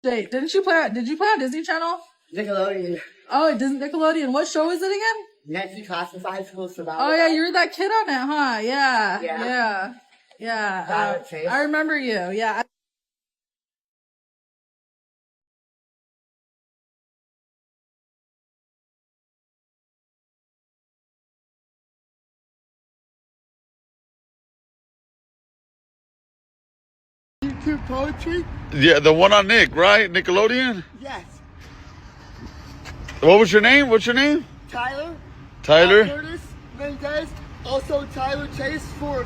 Wait, did you play on Disney Channel? Nickelodeon. Oh, it doesn't Nickelodeon. What show is it again? Nancy Classified School Survival. Oh yeah, you were that kid on it, huh? Yeah. Yeah. Yeah. I remember you. Yeah. YouTube poetry? Yeah, the one on Nick, right? Nickelodeon? Yes. What was your name? What's your name? Tyler. Tyler? Curtis Mendez. Also Tyler Chase for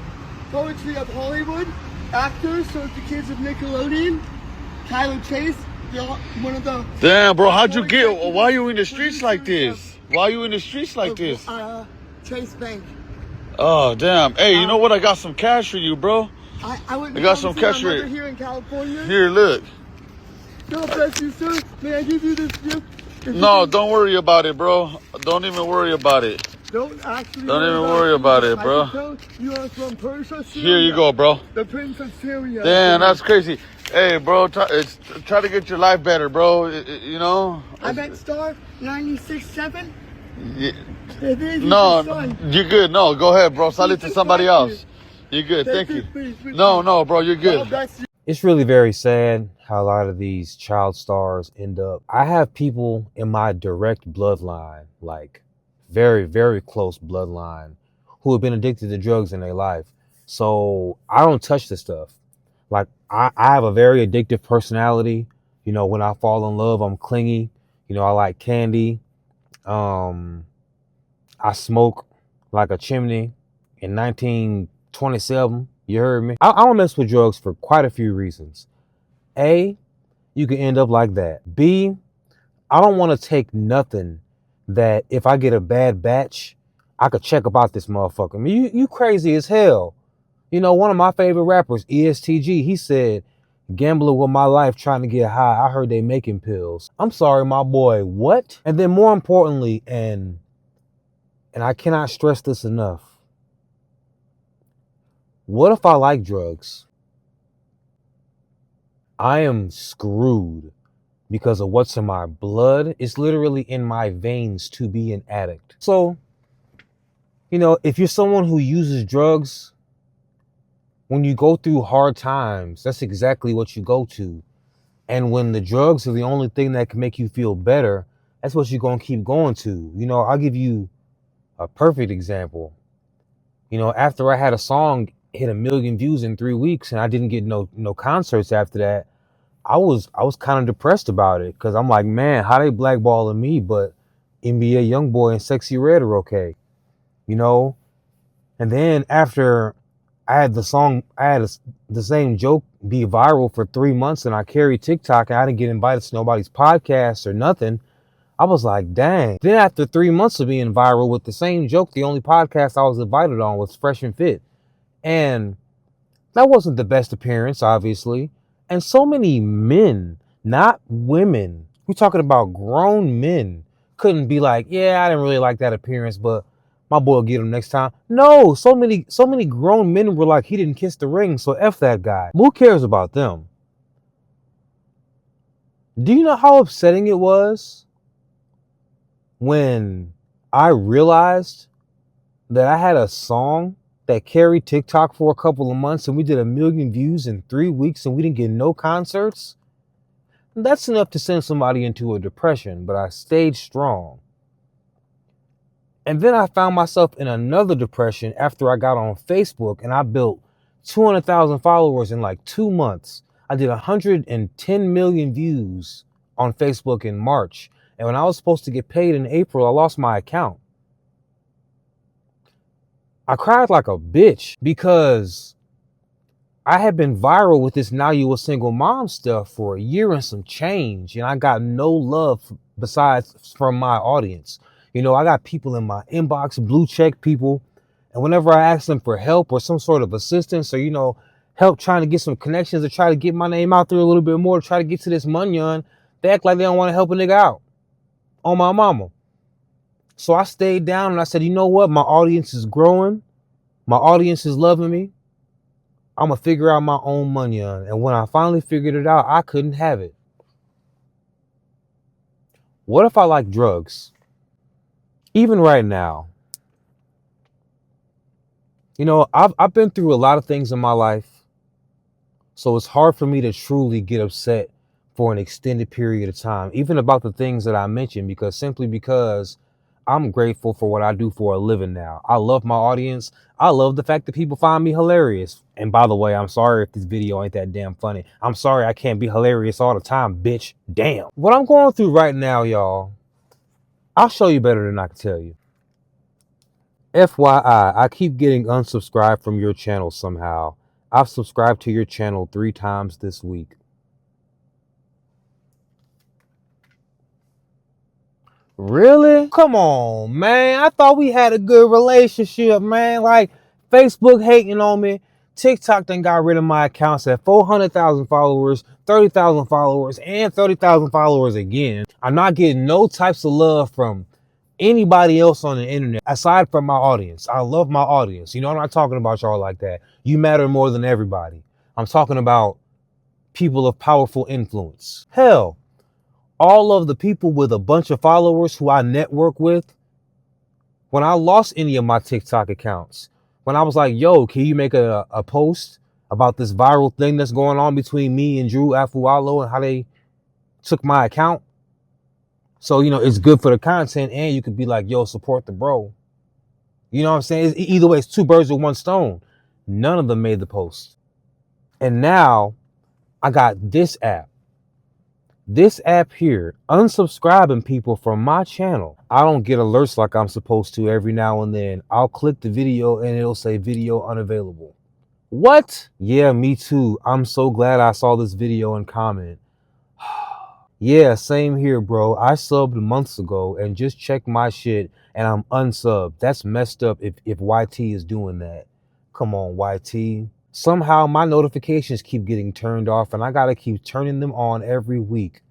Poetry of Hollywood. Actors, so it's the kids of Nickelodeon. Tyler Chase, one of the... Damn, bro, how'd you get... Why are you in the streets like this? Why are you in the streets like this? Chase Bank. Oh, damn. Hey, you know what? I got some cash for you, bro. I got some cash for you. Here in California. Here, look. God bless you, sir. May I give you this gift? No, don't worry about it, bro. Don't even worry about it. Don't even worry about it, bro. You are from Persia, Syria. Here you go, bro. The Prince of Syria. Damn, that's crazy. Hey, bro, try to get your life better, bro. You know? I'm at star 96.7. Yeah. No, you're good. No, go ahead, bro. Sell it to somebody else. You're good. Thank you. No, bro, you're good. It's really very sad how a lot of these child stars end up. I have people in my direct bloodline, like very, very close bloodline, who have been addicted to drugs in their life. So I don't touch this stuff. Like I have a very addictive personality. You know, when I fall in love, I'm clingy. You know, I like candy. I smoke like a chimney. In 1927, you heard me. I don't mess with drugs for quite a few reasons. A, you can end up like that. B, I don't want to take nothing that if I get a bad batch, I could check about this motherfucker. I mean, you crazy as hell. You know, one of my favorite rappers, ESTG, he said, gambling with my life trying to get high. I heard they making pills. I'm sorry, my boy, what? And then more importantly, and I cannot stress this enough, what if I like drugs? I am screwed because of what's in my blood. It's literally in my veins to be an addict. So, you know, if you're someone who uses drugs, when you go through hard times, that's exactly what you go to. And when the drugs are the only thing that can make you feel better, that's what you're going to keep going to. You know, I'll give you a perfect example. You know, after I had a song hit 1 million views in 3 weeks and I didn't get no concerts after that, I was kind of depressed about it because I'm like, man, how they blackballing me, but NBA Youngboy and Sexy Red are okay, you know? And then after I had the same joke be viral for 3 months and I carried TikTok and I didn't get invited to nobody's podcast or nothing, I was like, dang. Then after 3 months of being viral with the same joke, the only podcast I was invited on was Fresh and Fit. And that wasn't the best appearance, obviously. And so many men, not women, we're talking about grown men, couldn't be like, yeah, I didn't really like that appearance, but my boy will get him next time. No, so many grown men were like, he didn't kiss the ring, so F that guy. Who cares about them? Do you know how upsetting it was when I realized that I had a song that carried TikTok for a couple of months and we did 1 million views in 3 weeks and we didn't get no concerts? That's enough to send somebody into a depression, but I stayed strong. And then I found myself in another depression after I got on Facebook and I built 200,000 followers in like 2 months. I did 110 million views on Facebook in March. And when I was supposed to get paid in April, I lost my account. I cried like a bitch because I had been viral with this Now You a Single Mom stuff for a year and some change. And I got no love besides from my audience. You know, I got people in my inbox, blue check people. And whenever I ask them for help or some sort of assistance or, you know, help trying to get some connections or try to get my name out there a little bit more, to try to get to this money, they act like they don't want to help a nigga out on my mama. So I stayed down and I said, you know what? My audience is growing. My audience is loving me. I'm going to figure out my own money. And when I finally figured it out, I couldn't have it. What if I like drugs? Even right now, you know, I've been through a lot of things in my life, so it's hard for me to truly get upset for an extended period of time, even about the things that I mentioned, because I'm grateful for what I do for a living now. I love my audience. I love the fact that people find me hilarious. And by the way, I'm sorry if this video ain't that damn funny. I'm sorry I can't be hilarious all the time, bitch. Damn. What I'm going through right now, y'all, I'll show you better than I can tell you. FYI, I keep getting unsubscribed from your channel somehow. I've subscribed to your channel 3 times this week. Really? Come on, man. I thought we had a good relationship, man. Like, Facebook hating on me. TikTok done got rid of my accounts at 400,000 followers, 30,000 followers, and 30,000 followers again. I'm not getting no types of love from anybody else on the internet aside from my audience. I love my audience. You know, I'm not talking about y'all like that. You matter more than everybody. I'm talking about people of powerful influence. Hell, all of the people with a bunch of followers who I network with, when I lost any of my TikTok accounts, when I was like, yo, can you make a post about this viral thing that's going on between me and Drew Afualo and how they took my account? So, you know, it's good for the content and you could be like, yo, support the bro. You know what I'm saying? Either way, it's 2 birds with 1 stone. None of them made the post. And now I got this app. This app here, unsubscribing people from my channel. I don't get alerts like I'm supposed to every now and then. I'll click the video and it'll say video unavailable. What? Yeah, me too. I'm so glad I saw this video and comment. Yeah, same here, bro. I subbed months ago and just checked my shit and I'm unsubbed. That's messed up if YT is doing that. Come on, YT. Somehow my notifications keep getting turned off and I gotta keep turning them on every week.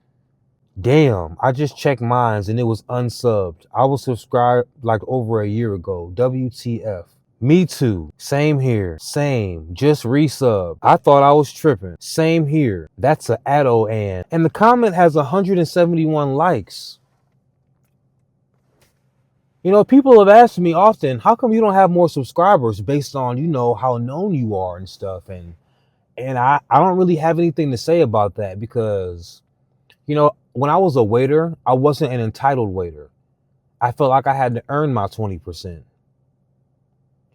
Damn, I just checked mine and it was unsubbed. I was subscribed like over a year ago. WTF. Me too. Same here. Same. Just resub. I thought I was tripping. Same here. That's a addo and the comment has 171 likes. You know, people have asked me often, how come you don't have more subscribers based on, you know, how known you are and stuff? And I don't really have anything to say about that because, you know, when I was a waiter, I wasn't an entitled waiter. I felt like I had to earn my 20%.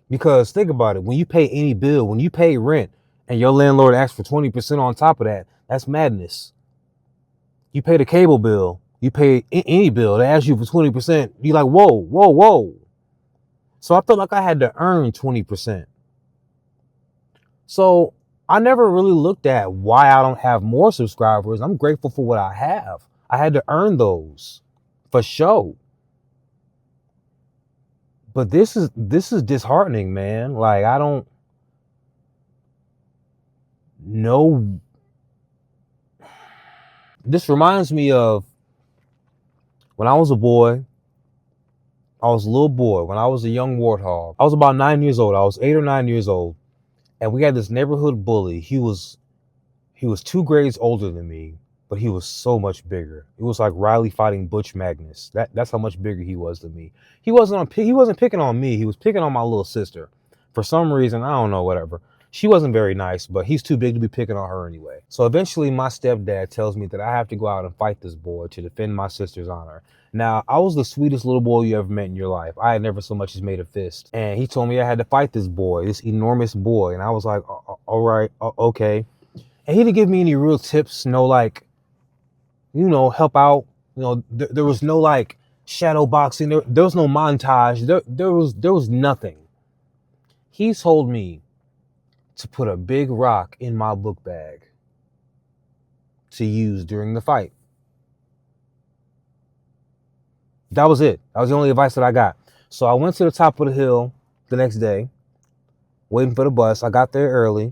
Because think about it, when you pay any bill, when you pay rent and your landlord asks for 20% on top of that, that's madness. You pay the cable bill, you pay any bill, they ask you for 20%, you're like, whoa, whoa, whoa. So I felt like I had to earn 20%. So I never really looked at why I don't have more subscribers. I'm grateful for what I have. I had to earn those for sure. But this is disheartening, man. Like, I don't know. This reminds me of when I was a boy. I was a little boy, when I was a young warthog. I was about 9 years old. I was 8 or 9 years old. And we had this neighborhood bully. He was 2 grades older than me, but he was so much bigger. It was like Riley fighting Butch Magnus. That's how much bigger he was than me. He wasn't picking on me. He was picking on my little sister. For some reason, I don't know, whatever. She wasn't very nice, but he's too big to be picking on her anyway. So eventually my stepdad tells me that I have to go out and fight this boy to defend my sister's honor. Now, I was the sweetest little boy you ever met in your life. I had never so much as made a fist. And he told me I had to fight this boy, this enormous boy. And I was like, all right, okay. And he didn't give me any real tips, no like, you know, help out. You know, there was no like shadow boxing. There was no montage. There was nothing. He told me to put a big rock in my book bag to use during the fight. That was it. That was the only advice that I got. So I went to the top of the hill the next day, waiting for the bus. I got there early.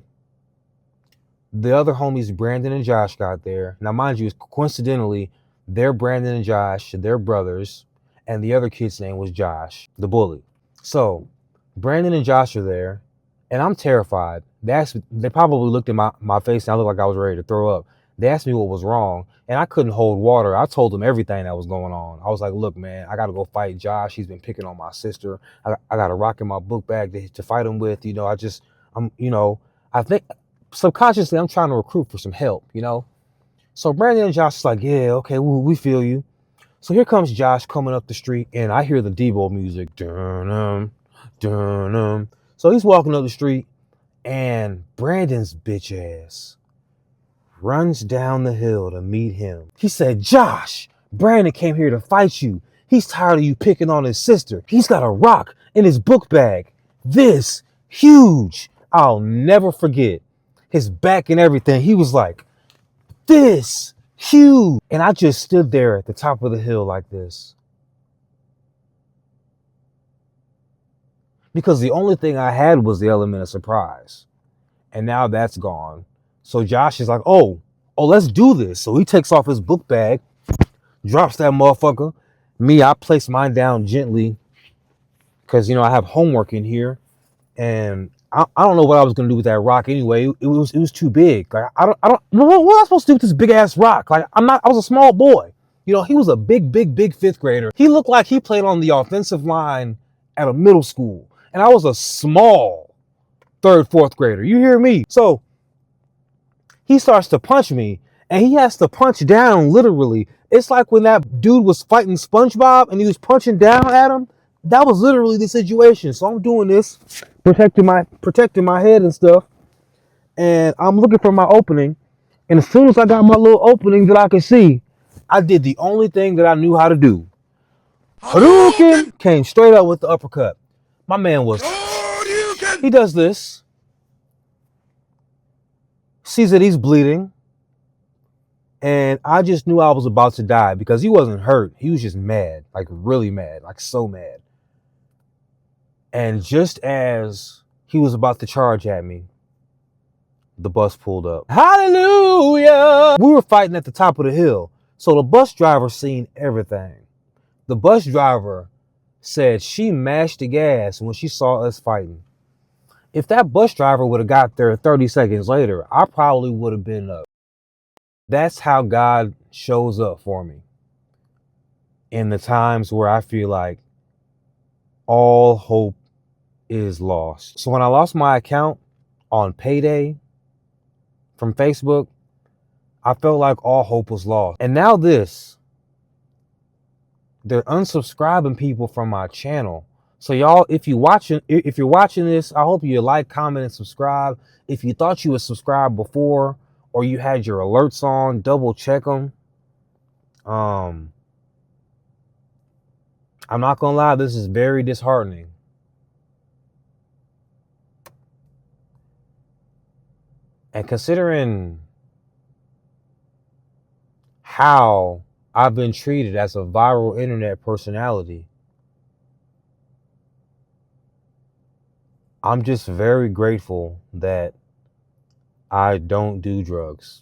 The other homies, Brandon and Josh, got there. Now, mind you, coincidentally, they're Brandon and Josh, they're brothers, and the other kid's name was Josh, the bully. So Brandon and Josh are there, and I'm terrified. They probably looked at my face and I looked like I was ready to throw up. They asked me what was wrong, and I couldn't hold water. I told them everything that was going on. I was like, look, man, I got to go fight Josh. He's been picking on my sister. I got a rock in my book bag to fight him with. You know, I think subconsciously I'm trying to recruit for some help, you know? So Brandon and Josh is like, yeah, okay, we feel you. So here comes Josh coming up the street, and I hear the Debo music. Dun-dum, dun-dum. So he's walking up the street, and Brandon's bitch ass runs down the hill to meet him. He said, Josh, Brandon came here to fight you. He's tired of you picking on his sister. He's got a rock in his book bag. This huge. I'll never forget his back and everything. He was like, this huge. And I just stood there at the top of the hill like this. Because the only thing I had was the element of surprise. And now that's gone. So Josh is like, oh, let's do this. So he takes off his book bag, drops that motherfucker. Me, I place mine down gently because, you know, I have homework in here. And I don't know what I was going to do with that rock anyway. It was too big. Like, what was I supposed to do with this big ass rock? Like, I was a small boy. You know, he was a big fifth grader. He looked like he played on the offensive line at a middle school. And I was a small third, fourth grader. You hear me? So he starts to punch me, and he has to punch down literally. It's like when that dude was fighting SpongeBob and he was punching down at him. That was literally the situation. So I'm doing this, protecting my head and stuff, and I'm looking for my opening. And as soon as I got my little opening that I could see, I did the only thing that I knew how to do. Hadouken! Came straight up with the uppercut. My man was... He does this. Sees that he's bleeding. And I just knew I was about to die because he wasn't hurt. He was just mad, like really mad, like so mad. And just as he was about to charge at me, the bus pulled up. Hallelujah! We were fighting at the top of the hill. So the bus driver seen everything. The bus driver said she mashed the gas when she saw us fighting. If that bus driver would have got there 30 seconds later, I probably would have been up. That's how God shows up for me in the times where I feel like all hope is lost. So when I lost my account on payday from Facebook, I felt like all hope was lost. And now this, they're unsubscribing people from my channel. So y'all, if you're watching this, I hope you like, comment, and subscribe. If you thought you were subscribed before or you had your alerts on, double check them. I'm not gonna lie, this is very disheartening. And considering how I've been treated as a viral internet personality, I'm just very grateful that I don't do drugs.